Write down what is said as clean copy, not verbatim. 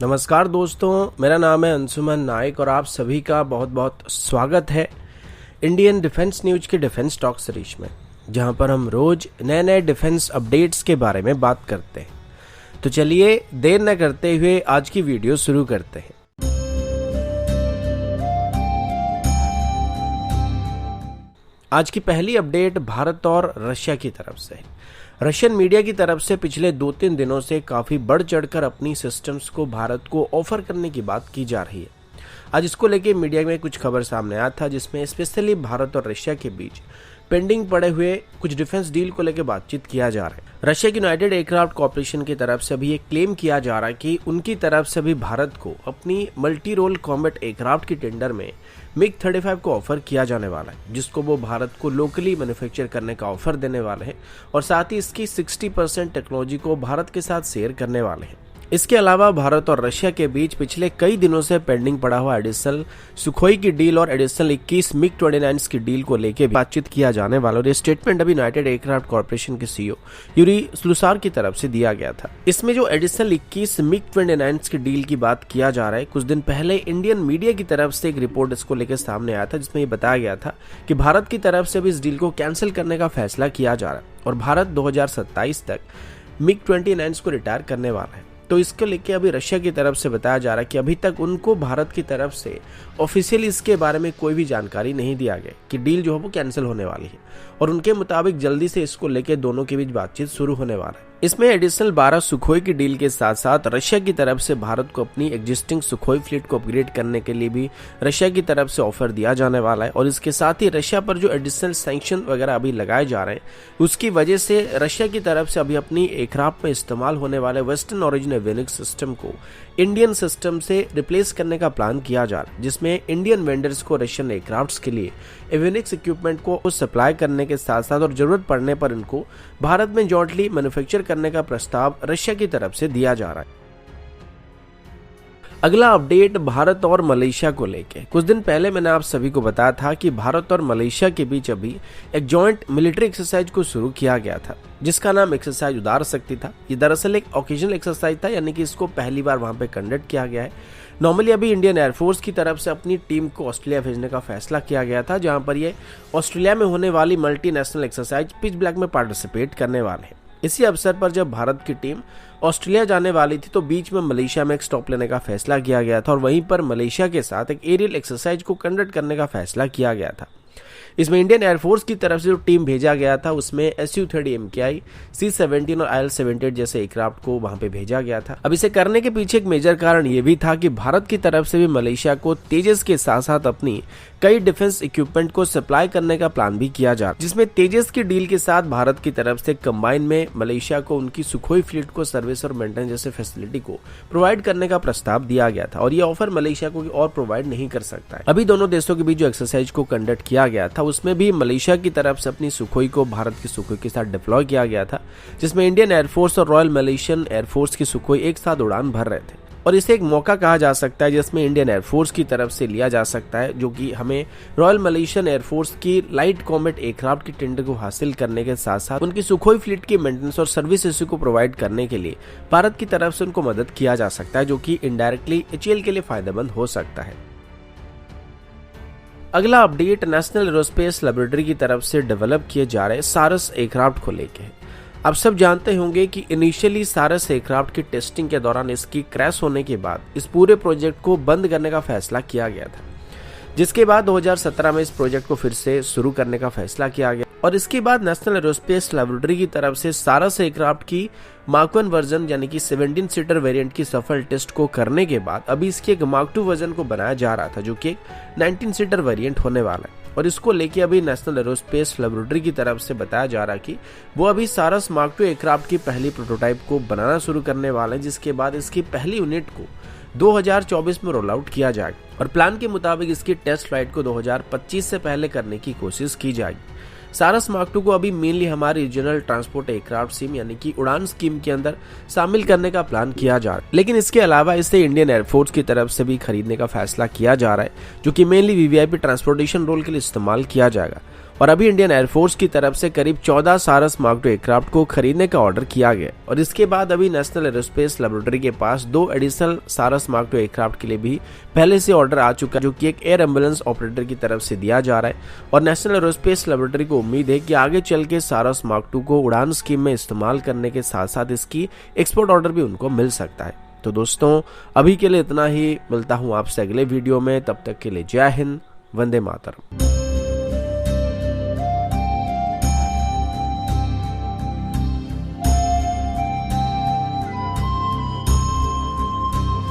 नमस्कार दोस्तों, मेरा नाम है अंशुमन नायक और आप सभी का बहुत बहुत स्वागत है इंडियन डिफेंस न्यूज के डिफेंस टॉक सीरीज में, जहां पर हम रोज नए नए डिफेंस अपडेट्स के बारे में बात करते हैं। तो चलिए देर न करते हुए आज की वीडियो शुरू करते हैं। आज की पहली अपडेट भारत और रशिया की तरफ से है। रशियन मीडिया की तरफ से पिछले 2-3 दिनों से काफी बढ़ चढ़कर अपनी सिस्टम्स को भारत को ऑफर करने की बात की जा रही है। आज इसको लेके मीडिया में कुछ खबर सामने आया था, जिसमें स्पेशली भारत और रशिया के बीच पेंडिंग पड़े हुए कुछ डिफेंस डील को लेकर बातचीत किया जा रहा है। रशिया की यूनाइटेड एयरक्राफ्ट कॉर्पोरेशन की तरफ से अभी ये क्लेम किया जा रहा है कि उनकी तरफ से भी भारत को अपनी मल्टी रोल कॉम्बैट एयरक्राफ्ट की टेंडर में MiG-35 को ऑफर किया जाने वाला है, जिसको वो भारत को लोकली मैन्युफैक्चर करने का ऑफर देने वाले हैं और साथ ही इसकी 60% टेक्नोलॉजी को भारत के साथ शेयर करने वाले हैं। इसके अलावा भारत और रशिया के बीच पिछले कई दिनों से पेंडिंग पड़ा हुआ एडिशनल सुखोई की डील और एडिशनल 21 MiG-29 की डील को लेकर बातचीत किया जाने वाला, और ये स्टेटमेंट अभी यूनाइटेड एयरक्राफ्ट कॉर्पोरेशन के सीईओ यूरी स्लुसार की तरफ से दिया गया था। इसमें जो एडिशनल 21 MiG-29 की डील की बात किया जा रहा है, कुछ दिन पहले इंडियन मीडिया की तरफ से एक रिपोर्ट इसको लेकर सामने आया था, जिसमें ये बताया गया था कि भारत की तरफ से भी इस डील को कैंसिल करने का फैसला किया जा रहा है और भारत 2027 तक MiG-29 को रिटायर करने वाला है। तो इसको लेके अभी रशिया की तरफ से बताया जा रहा है कि अभी तक उनको भारत की तरफ से ऑफिशियली इसके बारे में कोई भी जानकारी नहीं दिया गया कि डील जो है वो कैंसिल होने वाली है, और उनके मुताबिक जल्दी से इसको लेके दोनों के बीच बातचीत शुरू होने वाला है। इसमें एडिशनल 12 सुखोई की डील के साथ साथ रशिया की तरफ से भारत को अपनी एग्जिस्टिंग सुखोई फ्लीट को अपग्रेड करने के लिए भी रशिया की तरफ से ऑफर दिया जाने वाला है, और इसके साथ ही रशिया पर जो एडिशनल सैंक्शन वगैरह अभी लगाए जा रहे हैं उसकी वजह से रशिया की तरफ से अभी अपनी एयरक्राफ्ट में इस्तेमाल होने वाले वेस्टर्न ओरिजिन एवियोनिक्स सिस्टम को इंडियन सिस्टम से रिप्लेस करने का प्लान किया जा रहा है, जिसमें इंडियन वेंडर्स को रशियन एयरक्राफ्ट्स के लिए एवियोनिक्स इक्विपमेंट को सप्लाई करने के साथ साथ और जरूरत पड़ने पर इनको भारत में जॉइंटली मैन्युफैक्चर करने का प्रस्ताव रशिया की तरफ से दिया जा रहा है। अगला अपडेट भारत और मलेशिया को लेके। कुछ दिन पहले मैंने आप सभी को बताया था कि भारत और मलेशिया के बीच अभी एक जॉइंट मिलिट्री एक्सरसाइज को शुरू किया गया था, जिसका नाम एक्सरसाइज उदार शक्ति था। ये दरअसल एक ओकेजनल एक्सरसाइज था, यानी कि इसको पहली बार वहां पे कंडक्ट किया गया है। नॉर्मली अभी इंडियन एयरफोर्स की तरफ से अपनी टीम को ऑस्ट्रेलिया भेजने का फैसला किया गया था, जहां पर ये ऑस्ट्रेलिया में होने वाली मल्टीनेशनल एक्सरसाइज पिच ब्लैक में पार्टिसिपेट करने वाले हैं। इसी अवसर पर जब भारत की टीम ऑस्ट्रेलिया जाने वाली थी तो बीच में मलेशिया में एक स्टॉप लेने का फैसला किया गया था, और वहीं पर मलेशिया के साथ एक एरियल एक्सरसाइज को कंडक्ट करने का फैसला किया गया था। इसमें इंडियन एयरफोर्स की तरफ से जो टीम भेजा गया था उसमें Su-30 MKI, C-17 और IL-78 जैसे एयरक्राफ्ट को वहां पे भेजा गया था। अब इसे करने के पीछे एक मेजर कारण ये भी था कि भारत की तरफ से भी मलेशिया को तेजस के साथ साथ अपनी कई डिफेंस इक्विपमेंट को सप्लाई करने का प्लान भी किया जा रहा है, जिसमें तेजस की डील के साथ भारत की तरफ से कंबाइन में मलेशिया को उनकी सुखोई फ्लीट को सर्विस और मेंटेनेंस जैसे फैसिलिटी को प्रोवाइड करने का प्रस्ताव दिया गया था, और ये ऑफर मलेशिया को और प्रोवाइड नहीं कर सकता है। अभी दोनों देशों के बीच जो एक्सरसाइज को कंडक्ट किया गया था उसमें भी मलेशिया की तरफ से अपनी सुखोई को भारत की सुखोई के साथ डिप्लॉय किया गया था, जिसमें इंडियन एयरफोर्स और रॉयल मलेशियन एयरफोर्स की सुखोई एक साथ उड़ान भर रहे थे, और इसे एक मौका कहा जा सकता है जिसमें इंडियन एयरफोर्स की तरफ से लिया जा सकता है, जो कि हमें रॉयल मलेशियन एयरफोर्स की लाइट कॉम्बैट एयरक्राफ्ट की टेंडर को हासिल करने के साथ साथ उनकी सुखोई फ्लीट की मेंटेनेंस और सर्विस इश्यू को प्रोवाइड करने के लिए भारत की तरफ से उनको मदद किया जा सकता है, जो कि इनडायरेक्टली HAL के लिए फायदेमंद हो सकता है। अगला अपडेट नेशनल एरोस्पेस लेबोरेटरी की तरफ से डेवलप किए जा रहे सारस एयरक्राफ्ट को लेके है। आप सब जानते होंगे कि इनिशियली सारस एयरक्राफ्ट की टेस्टिंग के दौरान इसकी क्रैश होने के बाद इस पूरे प्रोजेक्ट को बंद करने का फैसला किया गया था, जिसके बाद 2017 में इस प्रोजेक्ट को फिर से शुरू करने का फैसला किया गया, और इसके बाद नेशनल एरोस्पेस लेबोरेटरी की तरफ से सारस एयरक्राफ्ट की मार्क 1 वर्जन यानी कि 17 सीटर वेरिएंट की सफल टेस्ट को करने के बाद अभी इसके एक मार्क 2 वर्जन को बनाया जा रहा था, जो कि एक 19 सीटर वेरिएंट होने वाला है, और इसको लेके अभी नेशनल एरोस्पेस लेबोरेटरी की तरफ से बताया जा रहा है कि वो अभी सारस मार्क 2 एयरक्राफ्ट की पहली प्रोटोटाइप को बनाना शुरू करने वाले हैं, जिसके बाद इसकी पहली यूनिट को 2024 में रोल आउट किया जाएगा, और प्लान के मुताबिक इसकी टेस्ट फ्लाइट को 2025 से पहले करने की कोशिश की जाएगी। सारस मार्क 2 को अभी मेनली हमारी रीजनल ट्रांसपोर्ट एयरक्राफ्ट स्कीम यानी कि उड़ान स्कीम के अंदर शामिल करने का प्लान किया जा रहा है, लेकिन इसके अलावा इसे इंडियन एयरफोर्स की तरफ से भी खरीदने का फैसला किया जा रहा है, जो कि मेनली वीवीआईपी ट्रांसपोर्टेशन रोल के लिए इस्तेमाल किया जाएगा। और अभी इंडियन एयरफोर्स की तरफ से करीब 14 सारस मार्क 2 एयरक्राफ्ट को खरीदने का ऑर्डर किया गया और इसके बाद अभी नेशनल एरोस्पेस लेबोरेटरी के पास 2 एडिशनल सारस मार्क 2 एयरक्राफ्ट के लिए भी पहले से ऑर्डर आ चुका है, जो कि एक एयर एम्बुलेंस ऑपरेटर की तरफ से दिया जा रहा है। और नेशनल एरोस्पेस लेबोरेटरी को उम्मीद है कि आगे चल के सारस मार्क 2 को उड़ान स्कीम में इस्तेमाल करने के साथ साथ इसकी एक्सपोर्ट ऑर्डर भी उनको मिल सकता है। तो दोस्तों, अभी के लिए इतना ही। मिलता हूं आपसे अगले वीडियो में, तब तक के लिए जय हिंद, वंदे मातरम।